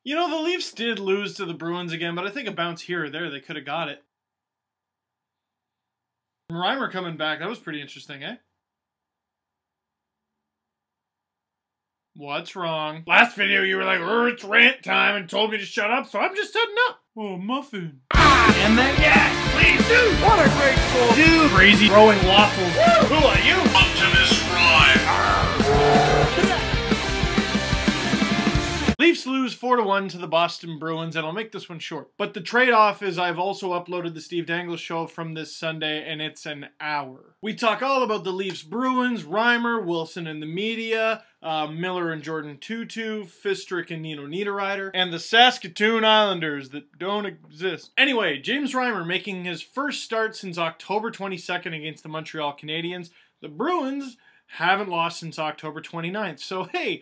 You know, the Leafs did lose to the Bruins again, but I think a bounce here or there, they could have got it. Reimer coming back, that was pretty interesting, eh? What's wrong? Last video you were like, it's rant time and told me to shut up, so I'm just shutting up. Oh, muffin. And then, yeah, please do. What a great goal. Dude. Crazy throwing waffles. Woo. Who are you? Optimus Prime. Leafs lose 4-1 to the Boston Bruins, and I'll make this one short. But the trade-off is I've also uploaded the Steve Dangle show from this Sunday, and it's an hour. We talk all about the Leafs Bruins, Reimer, Wilson and the media, Miller and Jordan Tutu, Fistrick and Nino Niederreiter, and the Saskatoon Islanders that don't exist. Anyway, James Reimer making his first start since October 22nd against the Montreal Canadiens. The Bruins haven't lost since October 29th. So, hey,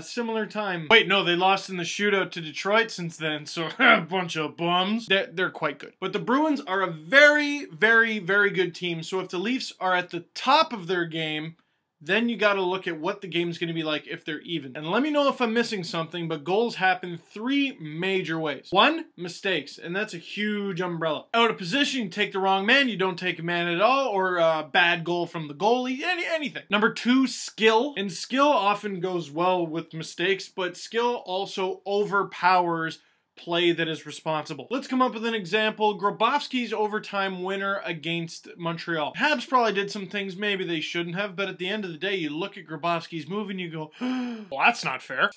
similar time. Wait, no, they lost in the shootout to Detroit since then, so a bunch of bums. They're quite good. But the Bruins are a very, very, very good team, so if the Leafs are at the top of their game, then you got to look at what the game's going to be like if they're even. And let me know if I'm missing something, but goals happen three major ways. One, mistakes, and that's a huge umbrella. Out of position, you take the wrong man, you don't take a man at all, or a bad goal from the goalie, anything. Number two, skill. And skill often goes well with mistakes, but skill also overpowers play that is responsible. Let's come up with an example. Grabowski's overtime winner against Montreal. Habs probably did some things maybe they shouldn't have, but at the end of the day, you look at Grabowski's move and you go, well, that's not fair.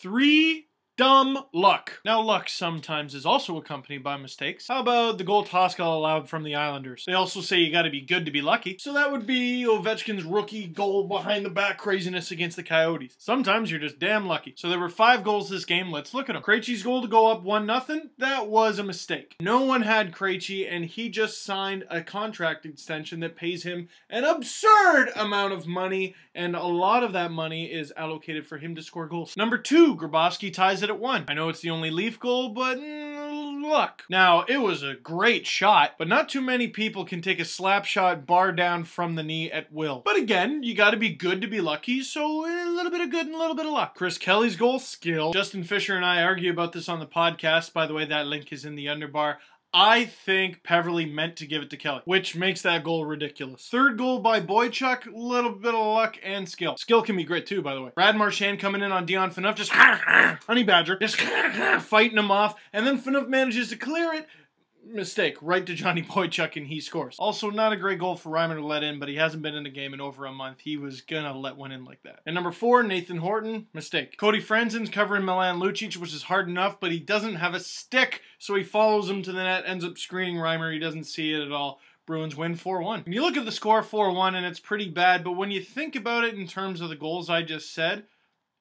Dumb luck. Now, luck sometimes is also accompanied by mistakes. How about the goal Tosca allowed from the Islanders? They also say you gotta be good to be lucky. So that would be Ovechkin's rookie goal behind the back craziness against the Coyotes. Sometimes you're just damn lucky. So there were 5 goals this game. Let's look at them. Krejci's goal to go up 1-0. That was a mistake. No one had Krejci, and he just signed a contract extension that pays him an absurd amount of money, and a lot of that money is allocated for him to score goals. Number 2, Grabowski ties it at 1. I know it's the only Leaf goal, but luck. Now, it was a great shot, but not too many people can take a slap shot bar down from the knee at will. But again, you gotta be good to be lucky, so a little bit of good and a little bit of luck. Chris Kelly's goal, skill. Justin Fisher and I argue about this on the podcast. By the way, that link is in the underbar. I think Peverley meant to give it to Kelly, which makes that goal ridiculous. Third goal by Boychuk, a little bit of luck and skill. Skill can be great too, by the way. Brad Marchand coming in on Dion Phaneuf, just honey badger, just fighting him off, and then Phaneuf manages to clear it. Mistake, right to Johnny Boychuk, and he scores. Also, not a great goal for Reimer to let in, but he hasn't been in a game in over a month. He was gonna let one in like that. And number 4, Nathan Horton, mistake. Cody Franzen's covering Milan Lucic, which is hard enough, but he doesn't have a stick, so he follows him to the net, ends up screening Reimer. He doesn't see it at all. Bruins win 4-1. When you look at the score, 4-1, and it's pretty bad, but when you think about it in terms of the goals I just said,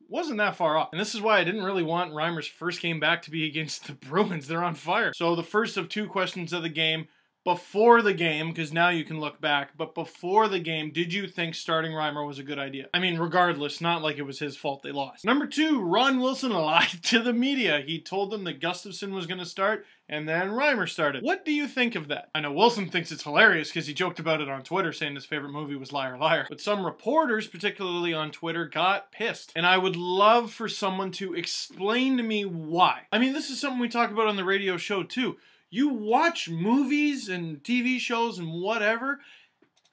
wasn't that far off. And this is why I didn't really want Reimer's first game back to be against the Bruins. They're on fire. So the first of 2 questions of the game, before the game, because now you can look back, but before the game, did you think starting Reimer was a good idea? I mean, regardless, not like it was his fault they lost. Number 2, Ron Wilson lied to the media. He told them that Gustafsson was going to start, and then Reimer started. What do you think of that? I know Wilson thinks it's hilarious because he joked about it on Twitter saying his favorite movie was Liar Liar. But some reporters, particularly on Twitter, got pissed. And I would love for someone to explain to me why. I mean, this is something we talk about on the radio show too. You watch movies and TV shows and whatever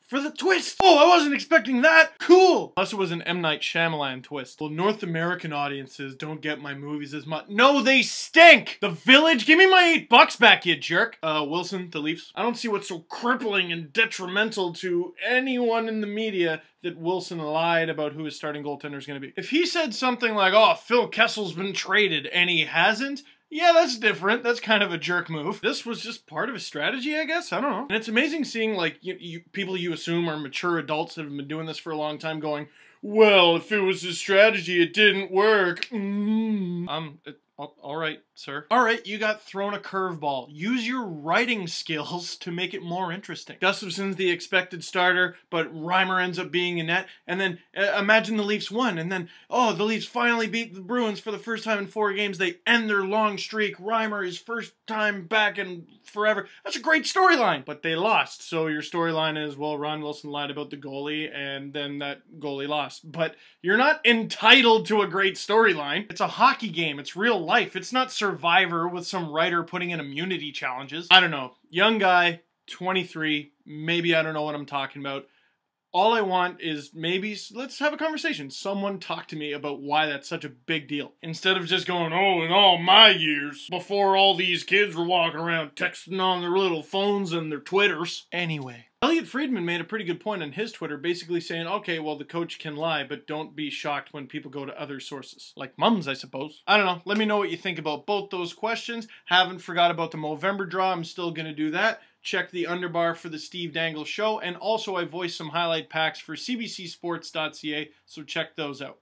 for the twist. Oh, I wasn't expecting that. Cool. Unless it was an M. Night Shyamalan twist. Well, North American audiences don't get my movies as much. No, they stink. The Village. Give me my $8 back, you jerk. Wilson, the Leafs. I don't see what's so crippling and detrimental to anyone in the media that Wilson lied about who his starting goaltender is going to be. If he said something like, oh, Phil Kessel's been traded and he hasn't, yeah, that's different. That's kind of a jerk move. This was just part of his strategy, I guess. I don't know. And it's amazing seeing, like, people you assume are mature adults that have been doing this for a long time going, well, if it was his strategy, it didn't work. All right, sir. All right, you got thrown a curveball. Use your writing skills to make it more interesting. Gustafsson's the expected starter, but Reimer ends up being in net. And then imagine the Leafs won. And then, oh, the Leafs finally beat the Bruins for the first time in 4 games. They end their long streak. Reimer is first time back in forever. That's a great storyline. But they lost. So your storyline is, well, Ron Wilson lied about the goalie, and then that goalie lost. But you're not entitled to a great storyline. It's a hockey game. It's real life. life. It's not Survivor with some writer putting in immunity challenges. I don't know. Young guy, 23, maybe I don't know what I'm talking about. All I want is maybe, let's have a conversation. Someone talk to me about why that's such a big deal. Instead of just going, oh, in all my years, before all these kids were walking around texting on their little phones and their Twitters. Anyway. Elliot Friedman made a pretty good point on his Twitter, basically saying, okay, well, the coach can lie, but don't be shocked when people go to other sources. Like mums, I suppose. I don't know. Let me know what you think about both those questions. Haven't forgot about the Movember draw. I'm still going to do that. Check the underbar for the Steve Dangle Show. And also, I voiced some highlight packs for cbcsports.ca, so check those out.